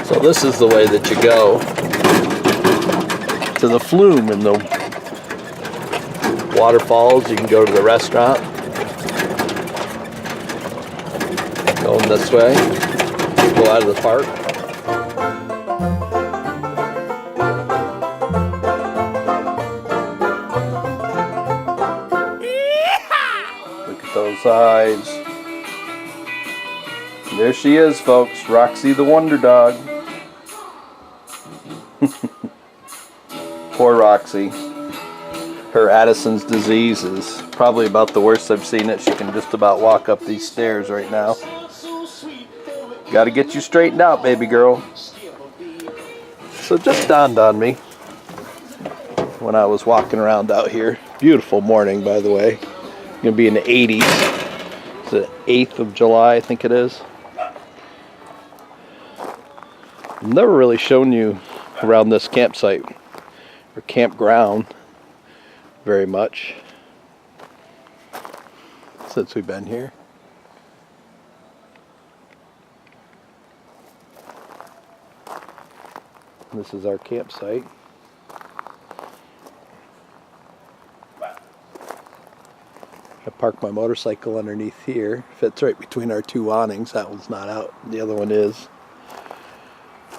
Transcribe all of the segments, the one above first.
So this is the way that you go to the Flume and the waterfalls. You can go to the restaurant. Going this way. Go out of the park. Look at those eyes. There she is, folks. Roxy the Wonder Dog. Poor Roxy. Her Addison's disease is probably about the worst I've seen it. She can just about walk up these stairs right now. Got to get you straightened out, baby girl. So it just dawned on me when I was walking around out here. Beautiful morning, by the way. Going to be in the 80s. It's the 8th of July, I think it is. I've never really shown you around this campsite or campground very much since we've been here. This is our campsite. I parked my motorcycle underneath here. Fits right between our two awnings. That one's not out. The other one is.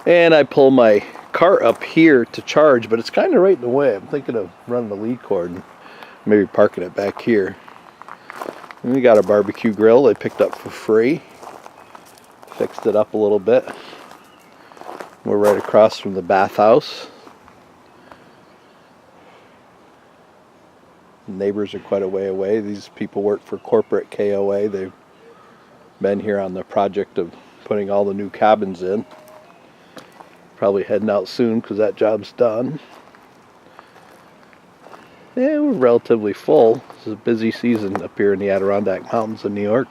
And I pull my cart up here to charge, but it's kind of right in the way. I'm thinking of running the lead cord and maybe parking it back here. And we got a barbecue grill they picked up for free. Fixed it up a little bit. We're right across from the bathhouse. The neighbors are quite a way away. These people work for corporate KOA. They've been here on the project of putting all the new cabins in. Probably heading out soon because that job's done. Yeah, we're relatively full. This is a busy season up here in the Adirondack Mountains in New York.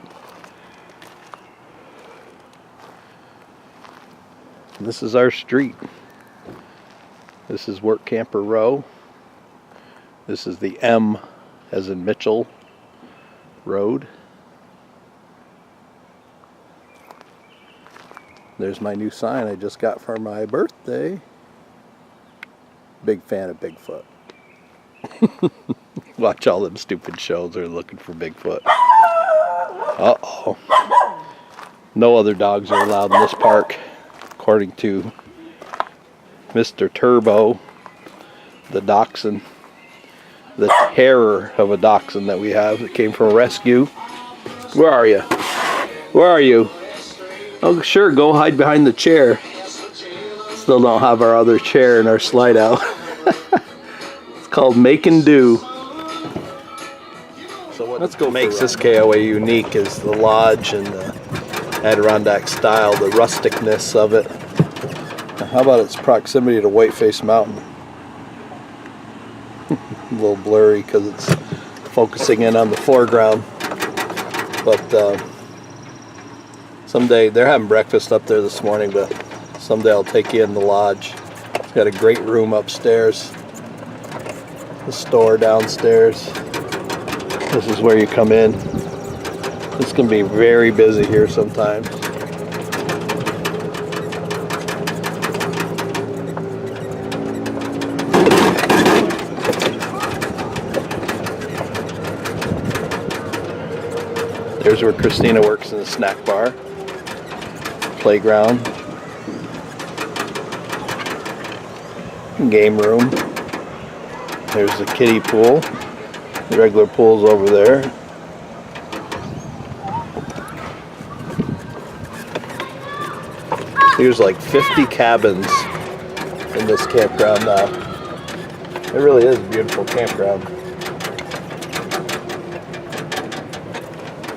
And this is our street. This is Work Camper Row. This is the M as in Mitchell Road. There's my new sign I just got for my birthday. Big fan of Bigfoot. Watch all them stupid shows. They're looking for Bigfoot. Uh-oh. No other dogs are allowed in this park, according to Mr. Turbo, the dachshund. The terror of a dachshund that we have that came from a rescue. Where are you? Where are you? Oh, sure, go hide behind the chair. Still don't have our other chair in our slide out. It's called Making Do. So what makes this KOA unique is the lodge and the Adirondack style, the rusticness of it. Now, how about its proximity to Whiteface Mountain? A little blurry because it's focusing in on the foreground. But someday, they're having breakfast up there this morning, but someday I'll take you in the lodge. It's got a great room upstairs. The store downstairs. This is where you come in. It's going to be very busy here sometimes. There's where Christina works in the snack bar. Playground. Game room. There's the kiddie pool. The regular pool's over there. There's like 50 cabins in this campground now. It really is a beautiful campground.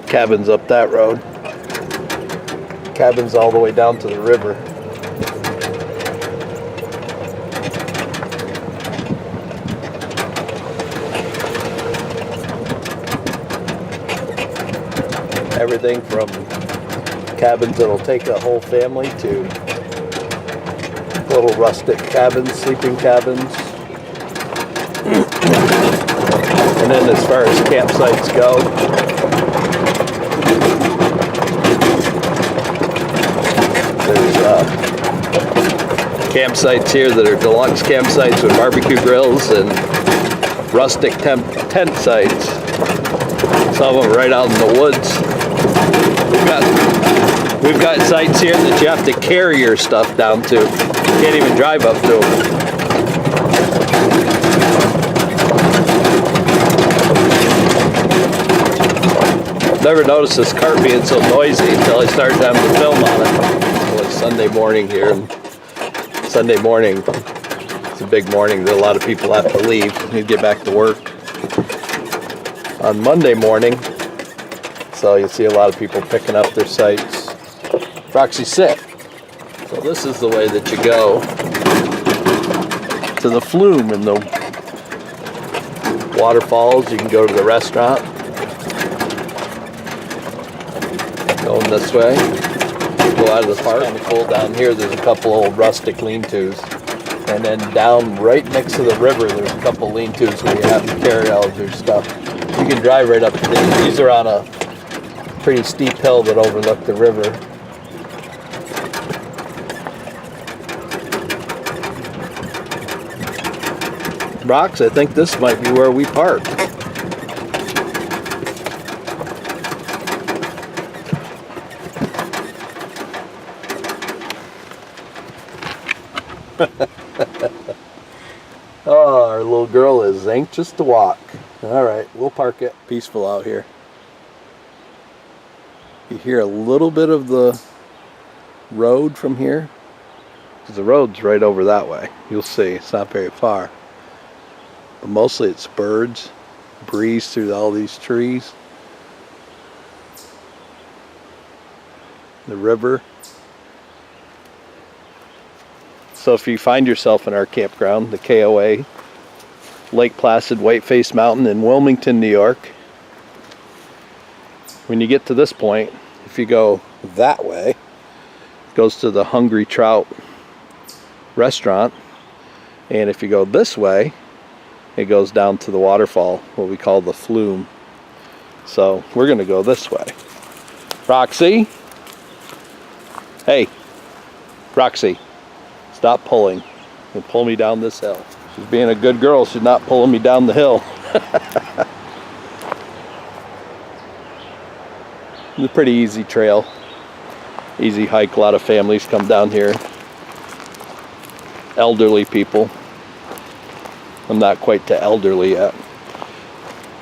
Cabins up that road. Cabins all the way down to the river. Everything from cabins that'll take a whole family to little rustic cabins, sleeping cabins. And then as far as campsites go, there's campsites here that are deluxe campsites with barbecue grills and rustic tent sites. Some of them right out in the woods. We've got sites here that you have to carry your stuff down to. You can't even drive up to them. Never noticed this cart being so noisy until I started having to film on it. It was Sunday morning here, and Sunday morning, it's a big morning that a lot of people have to leave and get back to work. On Monday morning, so you see a lot of people picking up their sites. Roxy, sit. So this is the way that you go to the Flume and the waterfalls. You can go to the restaurant. Going this way. Go out of the park. Kind of cool down here. There's a couple old rustic lean-tos. And then down right next to the river, there's a couple lean-tos where you have to carry all of your stuff. You can drive right up to these. These are on a pretty steep hill that overlook the river. Rox, I think this might be where we park. Oh, our little girl is anxious to walk. All right, we'll park it. Peaceful out here. You hear a little bit of the road from here, because the road's right over that way. You'll see, it's not very far. But mostly it's birds, breeze through all these trees. The river. So if you find yourself in our campground, the KOA Lake Placid, Whiteface Mountain in Wilmington, New York, when you get to this point, if you go that way, it goes to the Hungry Trout restaurant, and if you go this way, it goes down to the waterfall, what we call the Flume. So we're going to go this way. Roxy? Hey, Roxy, stop pulling and pull me down this hill. She's being a good girl. She's not pulling me down the hill. It's a pretty easy trail. Easy hike. A lot of families come down here. Elderly people. I'm not quite to elderly yet.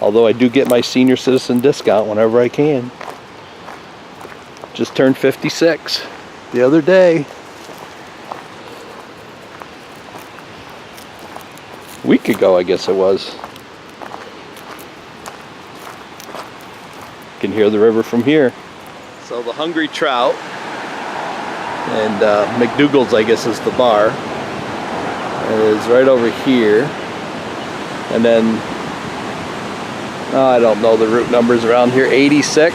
Although I do get my senior citizen discount whenever I can. Just turned 56 the other day. A week ago, I guess it was. You can hear the river from here. So the Hungry Trout, and McDougal's, I guess, is the bar, is right over here. And then, I don't know the route numbers around here, 86.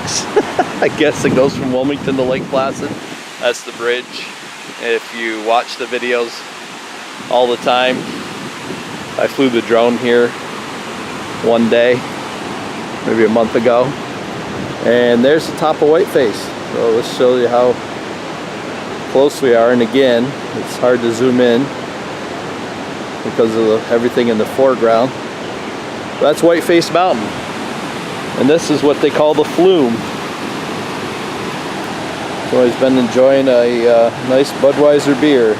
I guess it goes from Wilmington to Lake Placid. That's the bridge. If you watch the videos all the time, I flew the drone here one day, maybe a month ago, and there's the top of Whiteface. So let's show you how close we are. And again, it's hard to zoom in because of everything in the foreground. That's Whiteface Mountain, and this is what they call the Flume. So I've been enjoying a nice Budweiser beer,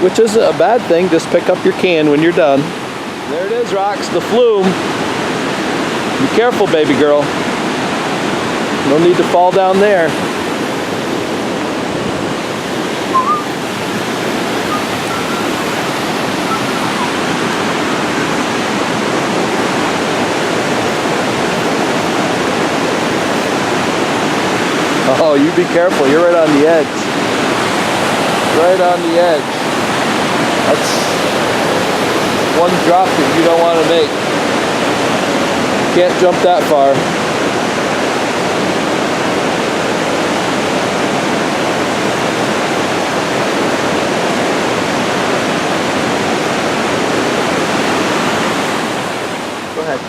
which isn't a bad thing. Just pick up your can when you're done. There it is, Rox, the Flume. Be careful, baby girl. No need to fall down there. Oh, you be careful. You're right on the edge. Right on the edge. That's one drop that you don't want to make. Can't jump that far. Go ahead.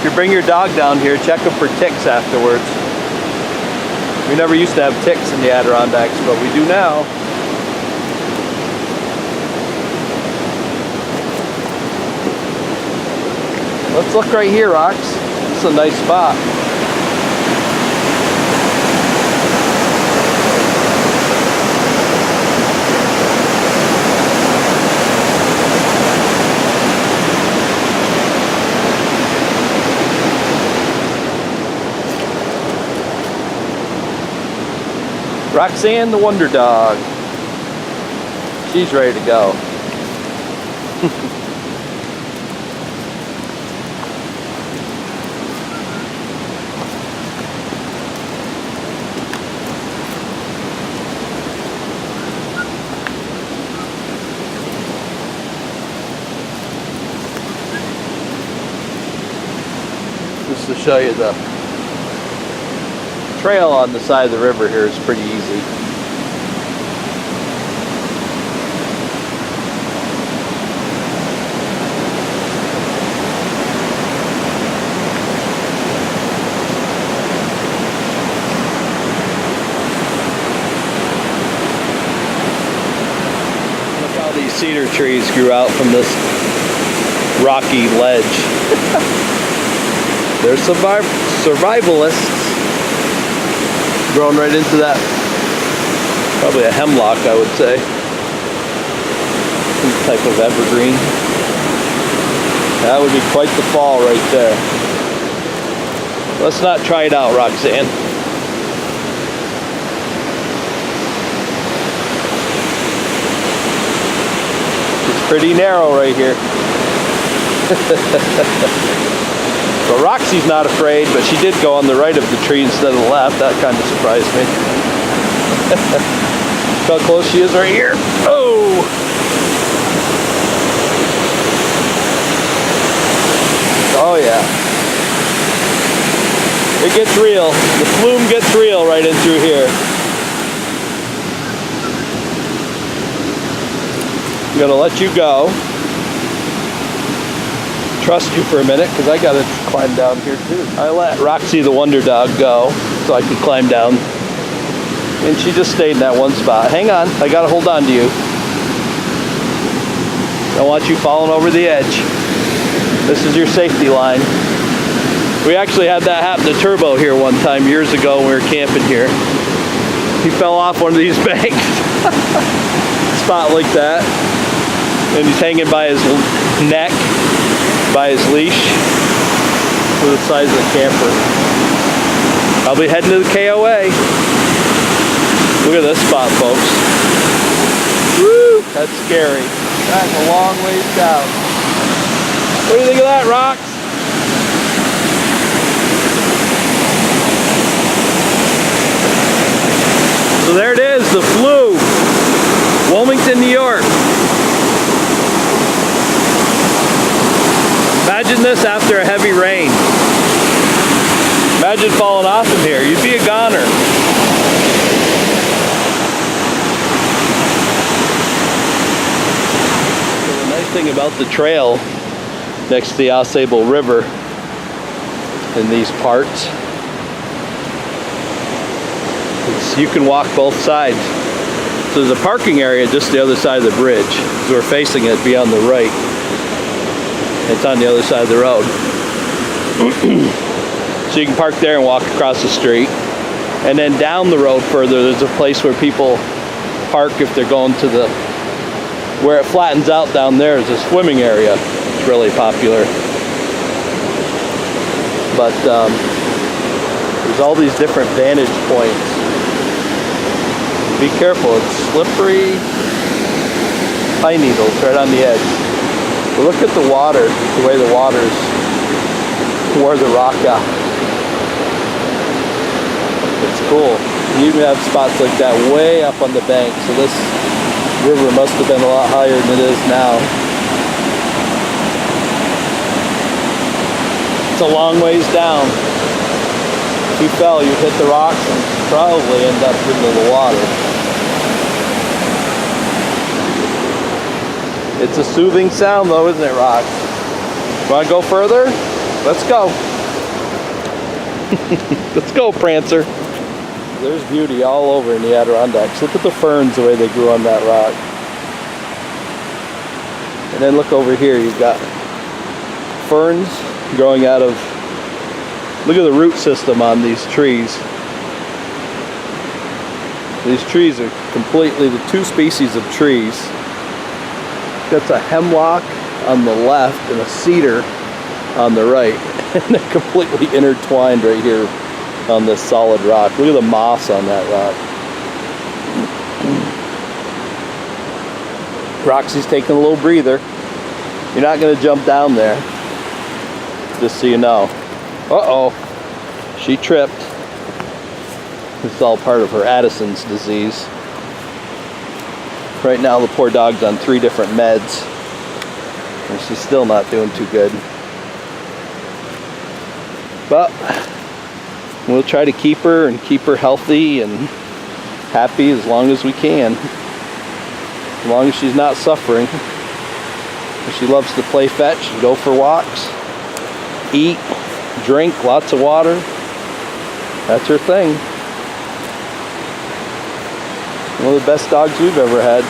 you bring your dog down here, check them for ticks afterwards. We never used to have ticks in the Adirondacks, but we do now. Let's look right here, Rox. This is a nice spot. Roxanne the Wonder Dog. She's ready to go. Just to show you the trail on the side of the river here is pretty easy. Look how these cedar trees grew out from this rocky ledge. They're survivalists. Grown right into that, probably a hemlock, I would say. Some type of evergreen. That would be quite the fall right there. Let's not try it out, Roxanne. It's pretty narrow right here. Well, Roxy's not afraid, but she did go on the right of the tree instead of the left. That kind of surprised me. Look how close she is right here. Oh! Oh yeah. It gets real. The flume gets real right in through here. I'm gonna let you go. Trust you for a minute because I gotta climb down here too. I let Roxy the Wonder Dog go so I could climb down, and she just stayed in that one spot. Hang on, I gotta hold on to you. I don't want you falling over the edge. This is your safety line. We actually had that happen to Turbo here one time years ago when we were camping here. He fell off one of these banks. Spot like that, and he's hanging by his neck, by his leash, to the size of the camper. I'll be heading to the KOA. Look at this spot, folks. Woo! That's scary. That's a long ways down. What do you think of that, Rox? So there it is, the Flume, Wilmington, New York. Imagine this after a heavy rain. Imagine falling off in here. You'd be a goner. So the nice thing about the trail next to the Ausable River in these parts is you can walk both sides. So there's a parking area just the other side of the bridge. So we're facing it, be on the right. It's on the other side of the road. So you can park there and walk across the street. And then down the road further, there's a place where people park if they're going to the, where it flattens out down there is a swimming area. It's really popular. But there's all these different vantage points. Be careful, it's slippery. Pine needles right on the edge. But look at the water, the way the water's wore the rock out. It's cool. You even have spots like that way up on the bank, so this river must have been a lot higher than it is now. It's a long ways down. If you fell, you'd hit the rocks and probably end up into the water. It's a soothing sound though, isn't it, Rox? Want to go further? Let's go. Let's go, Prancer. There's beauty all over in the Adirondacks. Look at the ferns, the way they grew on that rock. And then look over here, you've got ferns growing out of, look at the root system on these trees. These trees are completely the two species of trees. That's a hemlock on the left and a cedar on the right. And they're completely intertwined right here on this solid rock. Look at the moss on that rock. Roxy's taking a little breather. You're not going to jump down there, just so you know. Uh-oh, she tripped. It's all part of her Addison's disease. Right now the poor dog's on 3 different meds, and she's still not doing too good. But we'll try to keep her healthy and happy as long as we can. As long as she's not suffering. She loves to play fetch, go for walks, eat, drink lots of water. That's her thing. One of the best dogs we've ever had.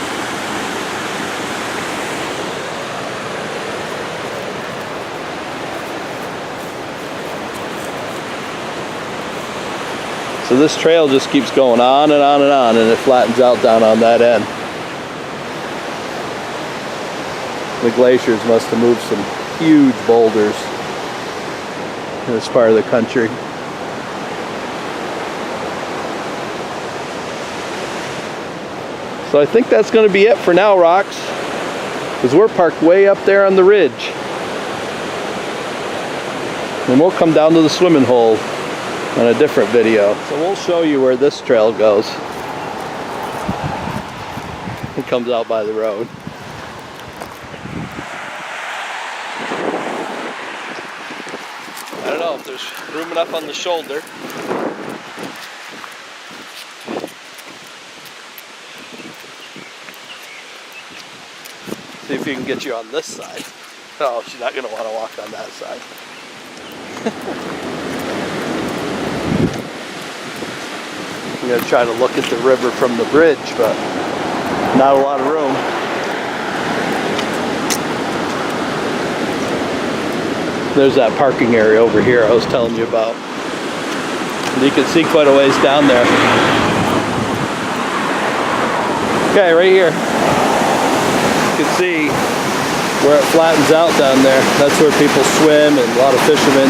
So this trail just keeps going on and on and on, and it flattens out down on that end. The glaciers must have moved some huge boulders in this part of the country. So I think that's going to be it for now, Rox, because we're parked way up there on the ridge. And we'll come down to the swimming hole on a different video. So we'll show you where this trail goes. It comes out by the road. I don't know if there's room enough on the shoulder. See if you can get you on this side. Oh, she's not going to want to walk on that side. I'm going to try to look at the river from the bridge, but not a lot of room. There's that parking area over here I was telling you about. And you can see quite a ways down there. Okay, right here. You can see where it flattens out down there. That's where people swim and a lot of fishermen.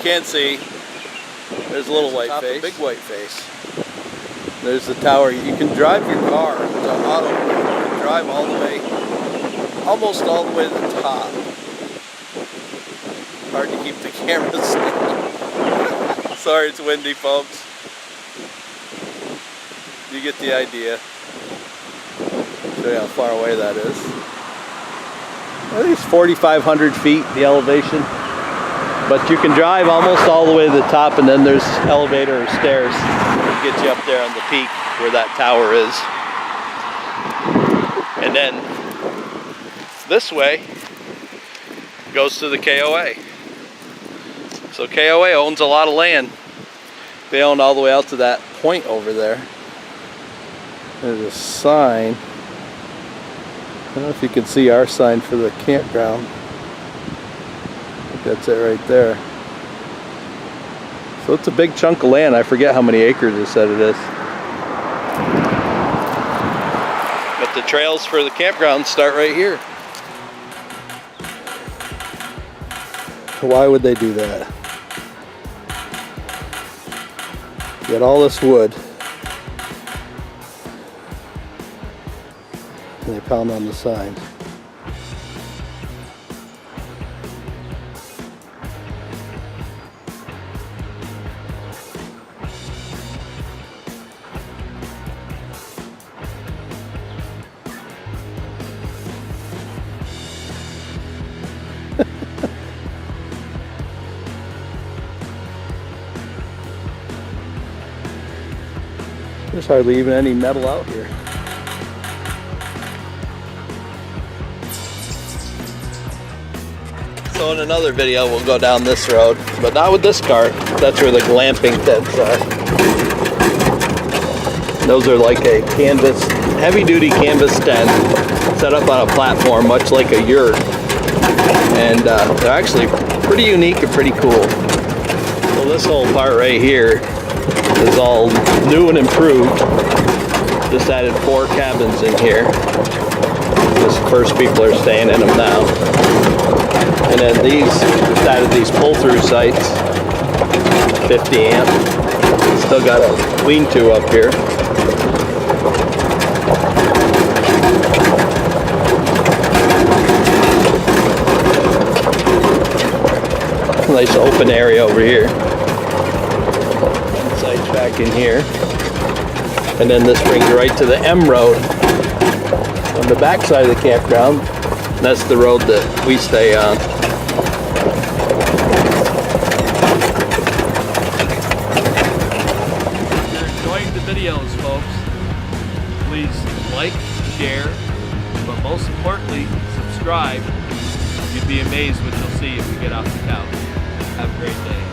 Can see there's a little whiteface, big whiteface. There's the tower. You can drive your car, the auto, you can drive all the way, almost all the way to the top. Hard to keep the camera steady. Sorry, it's windy, folks. You get the idea. Show you how far away that is. I think it's 4,500 feet, the elevation. But you can drive almost all the way to the top, and then there's elevator or stairs to get you up there on the peak where that tower is. And then this way goes to the KOA. So KOA owns a lot of land. They own all the way out to that point over there. There's a sign. I don't know if you can see our sign for the campground. That's it right there. So it's a big chunk of land. I forget how many acres it said it is. But the trails for the campground start right here. Why would they do that? You got all this wood. And they pound on the sign. There's hardly even any metal out here. So in another video we'll go down this road, but not with this cart. That's where the glamping tents are. Those are like a canvas, heavy duty canvas tent set up on a platform much like a yurt. And they're actually pretty unique and pretty cool. So this whole part right here is all new and improved. Just added 4 cabins in here. This first people are staying in them now. And then these, just added these pull-through sites, 50 amp. Still got a lean-to up here. Nice open area over here. Sites back in here. And then this brings you right to the M road on the back side of the campground. That's the road that we stay on. If you're enjoying the videos, folks, please like, share, but most importantly, subscribe. You'd be amazed what you'll see if you get off the couch. Have a great day.